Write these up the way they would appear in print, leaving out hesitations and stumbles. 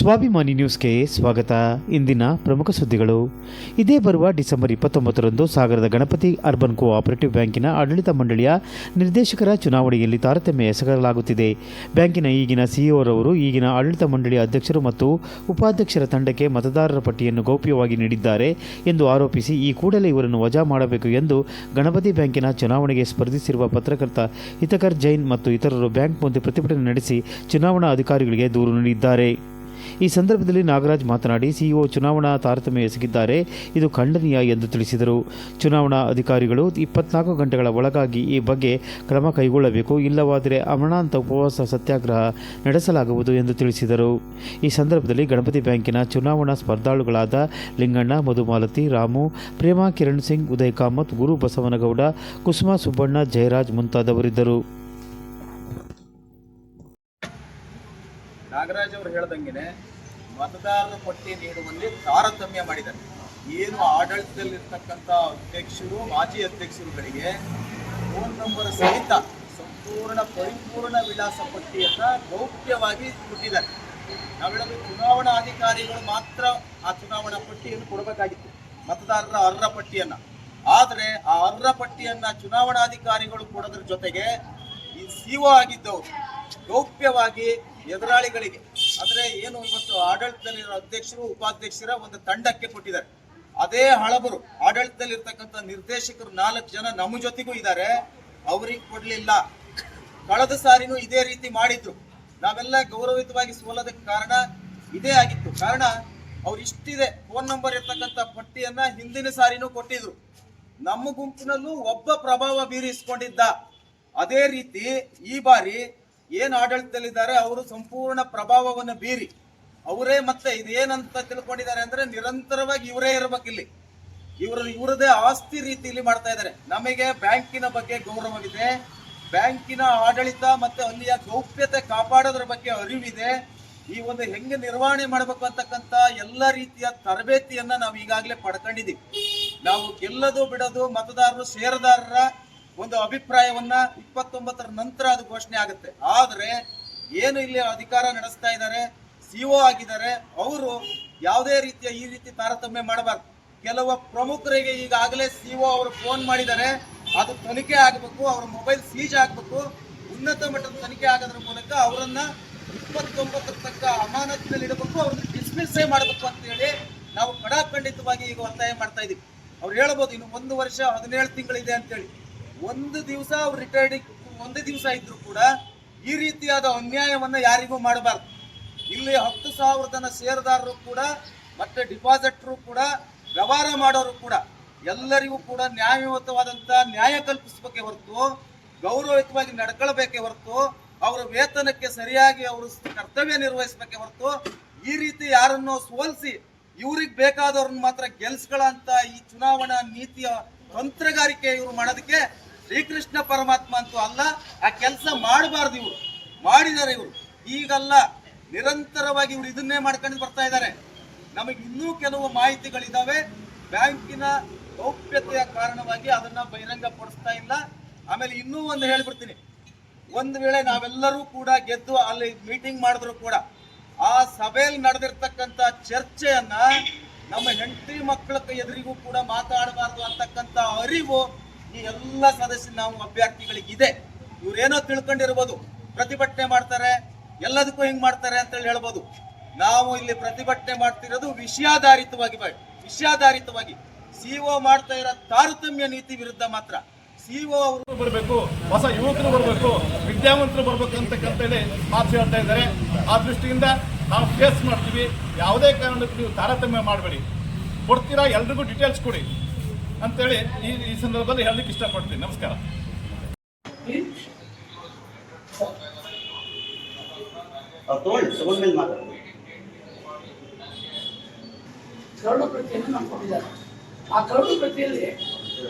ಸ್ವಾಭಿಮಾನಿ ನ್ಯೂಸ್ಗೆ ಸ್ವಾಗತ. ಇಂದಿನ ಪ್ರಮುಖ ಸುದ್ದಿಗಳು. ಇದೇ ಬರುವ ಡಿಸೆಂಬರ್ 29ರಂದು ಸಾಗರದ ಗಣಪತಿ ಅರ್ಬನ್ ಕೋಆಪರೇಟಿವ್ ಬ್ಯಾಂಕಿನ ಆಡಳಿತ ಮಂಡಳಿಯ ನಿರ್ದೇಶಕರ ಚುನಾವಣೆಯಲ್ಲಿ ತಾರತಮ್ಯ ಎಸಗಲಾಗುತ್ತಿದೆ. ಬ್ಯಾಂಕಿನ ಈಗಿನ ಸಿಇಒರವರು ಈಗಿನ ಆಡಳಿತ ಮಂಡಳಿಯ ಅಧ್ಯಕ್ಷರು ಮತ್ತು ಉಪಾಧ್ಯಕ್ಷರ ತಂಡಕ್ಕೆ ಮತದಾರರ ಪಟ್ಟಿಯನ್ನು ಗೌಪ್ಯವಾಗಿ ನೀಡಿದ್ದಾರೆ ಎಂದು ಆರೋಪಿಸಿ ಈ ಕೂಡಲೇ ಇವರನ್ನು ವಜಾ ಮಾಡಬೇಕು ಎಂದು ಗಣಪತಿ ಬ್ಯಾಂಕಿನ ಚುನಾವಣೆಗೆ ಸ್ಪರ್ಧಿಸಿರುವ ಪತ್ರಕರ್ತ ಹಿತಕರ್ ಜೈನ್ ಮತ್ತು ಇತರರು ಬ್ಯಾಂಕ್ ಮುಂದೆ ಪ್ರತಿಭಟನೆ ನಡೆಸಿ ಚುನಾವಣಾ ಅಧಿಕಾರಿಗಳಿಗೆ ದೂರು ನೀಡಿದ್ದಾರೆ. ಈ ಸಂದರ್ಭದಲ್ಲಿ ನಾಗರಾಜ್ ಮಾತನಾಡಿ, ಸಿಇಒ ಚುನಾವಣಾ ತಾರತಮ್ಯ ಎಸಗಿದ್ದಾರೆ, ಇದು ಖಂಡನೀಯ ಎಂದು ತಿಳಿಸಿದರು. ಚುನಾವಣಾ ಅಧಿಕಾರಿಗಳು 24 ಗಂಟೆಗಳ ಒಳಗಾಗಿ ಈ ಬಗ್ಗೆ ಕ್ರಮ ಕೈಗೊಳ್ಳಬೇಕು, ಇಲ್ಲವಾದರೆ ಅಮರಣಾಂತ ಉಪವಾಸ ಸತ್ಯಾಗ್ರಹ ನಡೆಸಲಾಗುವುದು ಎಂದು ತಿಳಿಸಿದರು. ಈ ಸಂದರ್ಭದಲ್ಲಿ ಗಣಪತಿ ಬ್ಯಾಂಕಿನ ಚುನಾವಣಾ ಸ್ಪರ್ಧಾಳುಗಳಾದ ಲಿಂಗಣ್ಣ, ಮಧುಮಾಲತಿ, ರಾಮು, ಪ್ರೇಮಾ, ಕಿರಣ್ ಸಿಂಗ್, ಉದಯ್ ಕಾಮತ್, ಗುರು ಬಸವನಗೌಡ, ಕುಸುಮಾ ಸುಬ್ಬಣ್ಣ, ಜಯರಾಜ್ ಮುಂತಾದವರಿದ್ದರು. ನಾಗರಾಜ್ ಅವರು ಹೇಳ್ದಂಗೆ ಮತದಾರರ ಪಟ್ಟಿ ನೀಡುವಲ್ಲಿ ತಾರತಮ್ಯ ಮಾಡಿದ್ದಾರೆ. ಏನು ಆಡಳಿತದಲ್ಲಿರ್ತಕ್ಕಂಥ ಅಧ್ಯಕ್ಷರು, ಮಾಜಿ ಅಧ್ಯಕ್ಷರುಗಳಿಗೆ ಫೋನ್ ನಂಬರ್ ಸಹಿತ ಪರಿಪೂರ್ಣ ವಿಳಾಸ ಪಟ್ಟಿಯನ್ನು ಗೌಪ್ಯವಾಗಿ ಕೊಟ್ಟಿದ್ದಾರೆ. ನಾವು ಹೇಳೋದು ಚುನಾವಣಾ ಅಧಿಕಾರಿಗಳು ಮಾತ್ರ ಆ ಚುನಾವಣಾ ಪಟ್ಟಿಯನ್ನು ಕೊಡಬೇಕಾಗಿತ್ತು, ಮತದಾರರ ಅರ್ಹ ಪಟ್ಟಿಯನ್ನು. ಆದರೆ ಆ ಅರ್ಹ ಪಟ್ಟಿಯನ್ನು ಚುನಾವಣಾಧಿಕಾರಿಗಳು ಕೊಡೋದ್ರ ಜೊತೆಗೆ ಈ ಸಿಒ ಆಗಿದ್ದವರು ಗೌಪ್ಯವಾಗಿ ಎದುರಾಳಿಗಳಿಗೆ, ಅಂದರೆ ಏನು ಇವತ್ತು ಆಡಳಿತದಲ್ಲಿರೋ ಅಧ್ಯಕ್ಷರು, ಉಪಾಧ್ಯಕ್ಷರ ಒಂದು ತಂಡಕ್ಕೆ ಕೊಟ್ಟಿದ್ದಾರೆ. ಅದೇ ಹಳಬರು ಆಡಳಿತದಲ್ಲಿರ್ತಕ್ಕಂಥ ನಿರ್ದೇಶಕರು 4 ಜನ ನಮ್ಮ ಜೊತೆಗೂ ಇದ್ದಾರೆ, ಅವ್ರಿಗೆ ಕೊಡಲಿಲ್ಲ. ಕಳೆದ ಸಾರಿನೂ ಇದೇ ರೀತಿ ಮಾಡಿದ್ರು. ನಾವೆಲ್ಲ ಗೌರವಿತವಾಗಿ ಸೋಲೋದಕ್ಕೆ ಕಾರಣ ಇದೇ ಆಗಿತ್ತು. ಕಾರಣ ಅವ್ರು ಇಷ್ಟಿದೆ ಫೋನ್ ನಂಬರ್ ಇರ್ತಕ್ಕಂಥ ಪಟ್ಟಿಯನ್ನ ಹಿಂದಿನ ಸಾರಿನೂ ಕೊಟ್ಟಿದ್ರು. ನಮ್ಮ ಗುಂಪಿನಲ್ಲೂ ಒಬ್ಬ ಪ್ರಭಾವ ಬೀರಿಸಿಕೊಂಡಿದ್ದ. ಅದೇ ರೀತಿ ಈ ಬಾರಿ ಏನು ಆಡಳಿತದಲ್ಲಿದ್ದಾರೆ ಅವರು ಸಂಪೂರ್ಣ ಪ್ರಭಾವವನ್ನು ಬೀರಿ ಅವರೇ ಮತ್ತೆ ಇದೇನಂತ ತಿಳ್ಕೊಂಡಿದ್ದಾರೆ ಅಂದ್ರೆ ನಿರಂತರವಾಗಿ ಇವರೇ ಇರಬೇಕಿಲ್ಲಿ, ಇವರದೇ ಆಸ್ತಿ ರೀತಿಯಲ್ಲಿ ಮಾಡ್ತಾ ಇದ್ದಾರೆ. ನಮಗೆ ಬ್ಯಾಂಕಿನ ಬಗ್ಗೆ ಗೌರವವಿದೆ, ಬ್ಯಾಂಕಿನ ಆಡಳಿತ ಮತ್ತೆ ಅಲ್ಲಿಯ ಗೌಪ್ಯತೆ ಕಾಪಾಡೋದ್ರ ಬಗ್ಗೆ ಅರಿವಿದೆ. ಈ ಒಂದು ಹೆಂಗೆ ನಿರ್ವಹಣೆ ಮಾಡಬೇಕು ಅಂತಕ್ಕಂಥ ಎಲ್ಲ ರೀತಿಯ ತರಬೇತಿಯನ್ನ ನಾವು ಈಗಾಗಲೇ ಪಡ್ಕೊಂಡಿದ್ದೀವಿ. ನಾವು ಗೆಲ್ಲದು ಬಿಡೋದು ಮತದಾರರು, ಷೇರುದಾರರ ಒಂದು ಅಭಿಪ್ರಾಯವನ್ನ 29ರ ನಂತರ ಅದು ಘೋಷಣೆ ಆಗುತ್ತೆ. ಆದರೆ ಏನು ಇಲ್ಲಿ ಅಧಿಕಾರ ನಡೆಸ್ತಾ ಇದ್ದಾರೆ, ಸಿಒ ಆಗಿದ್ದಾರೆ, ಅವರು ಯಾವುದೇ ರೀತಿಯ ಈ ರೀತಿ ತಾರತಮ್ಯ ಮಾಡಬಾರ್ದು. ಕೆಲವು ಪ್ರಮುಖರಿಗೆ ಈಗಾಗಲೇ ಸಿಒ ಅವರು ಫೋನ್ ಮಾಡಿದ್ದಾರೆ, ಅದು ತನಿಖೆ ಆಗಬೇಕು, ಅವ್ರ ಮೊಬೈಲ್ ಸೀಜ್ ಆಗಬೇಕು, ಉನ್ನತ ಮಟ್ಟದ ತನಿಖೆ ಆಗೋದ್ರ ಮೂಲಕ ಅವರನ್ನ 29ರ ತನಕ ಅಮಾನತಿನಲ್ಲಿ ಇಡಬೇಕು, ಅವ್ರನ್ನ ಡಿಸ್ಮಿಸ್ಸೇ ಮಾಡಬೇಕು ಅಂತ ಹೇಳಿ ನಾವು ಕಡಾಖಂಡಿತವಾಗಿ ಈಗ ಒತ್ತಾಯ ಮಾಡ್ತಾ ಇದೀವಿ. ಅವ್ರು ಹೇಳ್ಬೋದು ಇನ್ನು 1 ವರ್ಷ 17 ತಿಂಗಳಿದೆ ಅಂತೇಳಿ. ಒಂದು ದಿವಸ ಅವ್ರು ರಿಟೈರ್ಡಿಂಗ್ ಒಂದೇ ದಿವಸ ಇದ್ರು ಕೂಡ ಈ ರೀತಿಯಾದ ಅನ್ಯಾಯವನ್ನ ಯಾರಿಗೂ ಮಾಡಬಾರ್ದು. ಇಲ್ಲಿ 10,000 ಜನ ಷೇರುದಾರರು ಕೂಡ ಮತ್ತೆ ಡಿಪಾಸಿಟರು ಕೂಡ ವ್ಯವಹಾರ ಮಾಡೋರು ಕೂಡ ಎಲ್ಲರಿಗೂ ಕೂಡ ನ್ಯಾಯಯುತವಾದಂತ ನ್ಯಾಯ ಕಲ್ಪಿಸಬೇಕೆ ಹೊರತು, ಗೌರವಯುತವಾಗಿ ನಡ್ಕೊಳ್ಬೇಕೆ ಹೊರತು, ಅವರ ವೇತನಕ್ಕೆ ಸರಿಯಾಗಿ ಅವರು ಕರ್ತವ್ಯ ನಿರ್ವಹಿಸಬೇಕೆ ಹೊರತು, ಈ ರೀತಿ ಯಾರನ್ನು ಸೋಲಿಸಿ ಇವ್ರಿಗೆ ಬೇಕಾದವ್ರನ್ನ ಮಾತ್ರ ಗೆಲ್ಸ್ಕೊಳ್ಳೋಂತ ಈ ಚುನಾವಣಾ ನೀತಿಯ ತಂತ್ರಗಾರಿಕೆ ಇವರು ಮಾಡೋದಕ್ಕೆ ಶ್ರೀಕೃಷ್ಣ ಪರಮಾತ್ಮ ಅಂತೂ ಅಲ್ಲ. ಆ ಕೆಲಸ ಮಾಡಬಾರ್ದು. ಇವರು ಮಾಡಿದ್ದಾರೆ. ಇವರು ಈಗಲ್ಲ, ನಿರಂತರವಾಗಿ ಇವರು ಇದನ್ನೇ ಮಾಡ್ಕೊಂಡು ಬರ್ತಾ ಇದ್ದಾರೆ. ನಮಗೆ ಇನ್ನೂ ಕೆಲವು ಮಾಹಿತಿಗಳಿದಾವೆ. ಬ್ಯಾಂಕಿನ ಗೌಪ್ಯತೆಯ ಕಾರಣವಾಗಿ ಅದನ್ನ ಬಹಿರಂಗ ಪಡಿಸ್ತಾ ಇಲ್ಲ. ಆಮೇಲೆ ಇನ್ನೂ ಒಂದು ಹೇಳ್ಬಿಡ್ತೀನಿ, ಒಂದು ವೇಳೆ ನಾವೆಲ್ಲರೂ ಕೂಡ ಗೆದ್ದು ಅಲ್ಲಿ ಮೀಟಿಂಗ್ ಮಾಡಿದ್ರು ಕೂಡ ಆ ಸಭೆಯಲ್ಲಿ ನಡೆದಿರ್ತಕ್ಕಂಥ ಚರ್ಚೆಯನ್ನ ನಮ್ಮ ಹೆಂಡತಿ ಮಕ್ಕಳ ಎದುರಿಗೂ ಕೂಡ ಮಾತಾಡಬಾರ್ದು ಅಂತಕ್ಕಂಥ ಅರಿವು ಈ ಎಲ್ಲ ನಾವು ಅಭ್ಯರ್ಥಿಗಳಿಗಿದೆ. ಇವ್ರೇನೋ ತಿಳ್ಕೊಂಡಿರ್ಬೋದು, ಪ್ರತಿಭಟನೆ ಮಾಡ್ತಾರೆ, ಎಲ್ಲದಕ್ಕೂ ಹಿಂಗ್ ಮಾಡ್ತಾರೆ ಅಂತ ಹೇಳ್ಬೋದು. ನಾವು ಇಲ್ಲಿ ಪ್ರತಿಭಟನೆ ಮಾಡ್ತಿರೋದು ವಿಷಯಾಧಾರಿತವಾಗಿ ಸಿಒ ಮಾಡ್ತಾ ಇರೋ ತಾರತಮ್ಯ ನೀತಿ ವಿರುದ್ಧ ಮಾತ್ರ. ಸಿಒ ಅವರು ಬರಬೇಕು, ಹೊಸ ಯುವಕರು ಬರಬೇಕು, ವಿದ್ಯಾವಂತರು ಬರಬೇಕು ಅಂತಕ್ಕಂತ ಹೇಳಿ ಮಾತು ಹೇಳ್ತಾ ಇದ್ದಾರೆ. ಆ ದೃಷ್ಟಿಯಿಂದ ನಾವು ಫೇಸ್ ಮಾಡ್ತೀವಿ. ಯಾವುದೇ ಕಾರಣಕ್ಕೂ ನೀವು ತಾರತಮ್ಯ ಮಾಡಬೇಡಿ, ಕೊಡ್ತೀರಾ ಎಲ್ರಿಗೂ ಡೀಟೇಲ್ಸ್ ಕೊಡಿ ಅಂತೇಳಿ ಈ ಸಂದರ್ಭದಲ್ಲಿ ಹೇಳಲಿಕ್ಕೆ ಇಷ್ಟಪಡ್ತೀನಿ. ನಮಸ್ಕಾರ. ಕರಡು ಪ್ರತಿಯನ್ನು ನಾವು ಕೊಟ್ಟಿದ್ದಾರೆ. ಆ ಕರಡು ಪ್ರತಿಯಲ್ಲಿ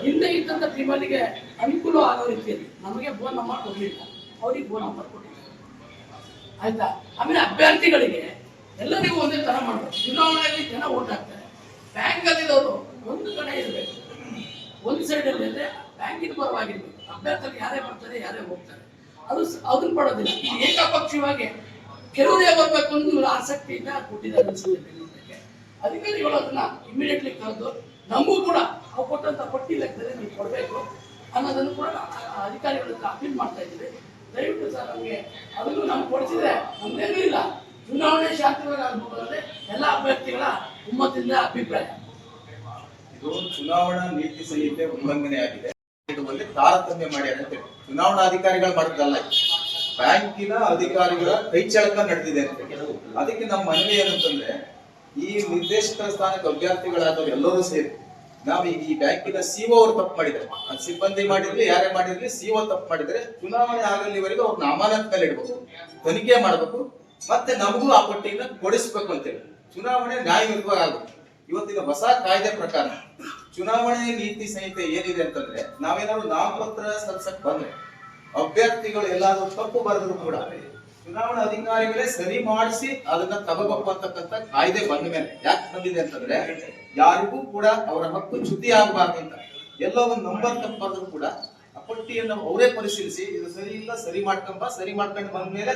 ಹಿಂದೆ ಇದ್ದಂಥ ಟೀಮಲ್ಲಿಗೆ ಅನುಕೂಲ ಆಗೋ ರೀತಿಯಲ್ಲಿ ನಮಗೆ ಫೋನ್ ನಂಬರ್ ಕೊಡಲಿಲ್ಲ, ಅವ್ರಿಗೆ ಫೋನ್ ನಂಬರ್ ಕೊಟ್ಟಿದ್ದಾರೆ. ಆಯ್ತಾ? ಆಮೇಲೆ ಅಭ್ಯರ್ಥಿಗಳಿಗೆ ಎಲ್ಲರಿಗೂ ಒಂದೇ ಥರ ಮಾಡಬೇಕು. ಚುನಾವಣೆಯಲ್ಲಿ ಜನ ಓಟ್ ಹಾಕ್ತಾರೆ, ಬ್ಯಾಂಕಲ್ಲಿರೋರು ಒಂದು ಕಡೆ ಇರಬೇಕು, ಒಂದು ಸೈಡಲ್ಲಿ ಅಂದರೆ ಬ್ಯಾಂಕಿನ ಪರವಾಗಿರ್ಬೇಕು. ಅಭ್ಯರ್ಥಿಗಳು ಯಾರೇ ಬರ್ತಾರೆ, ಯಾರೇ ಹೋಗ್ತಾರೆ, ಅದನ್ನು ಪಡೋದಿಲ್ಲ. ಈ ಏಕಪಕ್ಷೀಯವಾಗಿ ಕೆಲವರೇ ಬರ್ಬೇಕು ಅಂತ ಇವರು ಆಸಕ್ತಿಯಿಂದ ಕೊಟ್ಟಿದ್ದಾರೆ ಅನ್ಸುತ್ತೆ ಬೆಂಗಳೂರಿಗೆ. ಅಧಿಕಾರಿಗಳು ಅದನ್ನ ಇಮಿಡಿಯೇಟ್ಲಿ ಕರೆದು ನಮಗೂ ಕೂಡ ನಾವು ಕೊಟ್ಟಂತ ಪಟ್ಟಿ ಲೆಕ್ಕದಲ್ಲಿ ನೀವು ಕೊಡಬೇಕು ಅನ್ನೋದನ್ನು ಕೂಡ ಅಧಿಕಾರಿಗಳ ಹತ್ರ ಅಪೀಲ್ ಮಾಡ್ತಾ ಇದ್ದೀವಿ. ದಯವಿಟ್ಟು ಸರ್ ನಮಗೆ ಅದನ್ನು ನಮ್ಗೆ ಕೊಡಿಸಿದ್ರೆ ನಮ್ದೇನೂ ಇಲ್ಲ, ಚುನಾವಣೆ ಶಾಂತಿವಾಗಿ ಆಗ್ಬೇಕು ಅನ್ನೋದೇ ಎಲ್ಲ ಅಭ್ಯರ್ಥಿಗಳ ಒಮ್ಮತದಿಂದ ಅಭಿಪ್ರಾಯ. ಇದು ಚುನಾವಣಾ ನೀತಿ ಸಂಹಿತೆ ಉಲ್ಲಂಘನೆ ಆಗಿದೆ. ನೀಡುವಲ್ಲಿ ತಾರತಮ್ಯ ಮಾಡ್ಯಾರ ಅಂತ ಹೇಳಿ ಚುನಾವಣಾ ಅಧಿಕಾರಿಗಳು ಮಾಡಿದ್ದಲ್ಲ, ಬ್ಯಾಂಕಿನ ಅಧಿಕಾರಿಗಳ ಕೈಚಳಕ ನಡೆದಿದೆ ಅಂತ. ಅದಕ್ಕೆ ನಮ್ಮ ಮನವಿ ಏನಂತಂದ್ರೆ, ಈ ನಿರ್ದೇಶಕರ ಸ್ಥಾನಕ್ಕೆ ಅಭ್ಯರ್ಥಿಗಳಾದವರು ಎಲ್ಲರೂ ಸೇರಿ ನಾವು ಈಗ ಈ ಬ್ಯಾಂಕಿನ ಸಿಒ ಅವರು ತಪ್ಪು ಮಾಡಿದ್ದಾರೆ, ಅದು ಸಿಬ್ಬಂದಿ ಮಾಡಿರ್ಲಿ ಯಾರೇ ಮಾಡಿರ್ಲಿ, ಸಿಒ ತಪ್ಪು ಮಾಡಿದ್ರೆ ಚುನಾವಣೆ ಆಗಲಿವರೆಗೂ ಅವ್ರನ್ನ ಅಮಾನತ್ ಮೇಲೆ ಇಡಬೇಕು, ತನಿಖೆ ಮಾಡಬೇಕು, ಮತ್ತೆ ನಮಗೂ ಆ ಪಟ್ಟಿಯನ್ನು ಕೊಡಿಸ್ಬೇಕು ಅಂತೇಳಿ ಚುನಾವಣೆ ನ್ಯಾಯಯುತವಾಗಿ ಆಗುತ್ತೆ. ಇವತ್ತಿನ ಹೊಸ ಕಾಯ್ದೆ ಪ್ರಕಾರ ಚುನಾವಣೆ ನೀತಿ ಸಂಹಿತೆ ಏನಿದೆ ಅಂತಂದ್ರೆ, ನಾವೇನಾದ್ರು ನಾಮಪತ್ರ ಸಲ್ಲಿಸಕ್ ಬಂದ್ರೆ ಅಭ್ಯರ್ಥಿಗಳು ಎಲ್ಲಾದ್ರೂ ತಪ್ಪು ಬರೆದ್ರು ಕೂಡ ಚುನಾವಣಾ ಅಧಿಕಾರಿಗಳೇ ಸರಿ ಮಾಡಿಸಿ ಅದನ್ನ ತಗೋಬೇಕು ಅಂತಕ್ಕಂಥ ಕಾಯ್ದೆ ಬಂದ ಮೇಲೆ ಯಾಕೆ ಬಂದಿದೆ ಅಂತಂದ್ರೆ, ಯಾರಿಗೂ ಕೂಡ ಅವರ ಹಕ್ಕು ಚ್ಯುತಿ ಆಗಬಾರ್ದು ಅಂತ. ಎಲ್ಲೋ ಒಂದು ನಂಬರ್ ತಪ್ಪು ಬರೆದ್ರು ಕೂಡ ಆ ಪಟ್ಟಿಯನ್ನು ಅವರೇ ಪರಿಶೀಲಿಸಿ ಇದು ಸರಿ ಇಲ್ಲ, ಸರಿ ಮಾಡ್ಕೊಂಡ್ ಬಂದ ಮೇಲೆ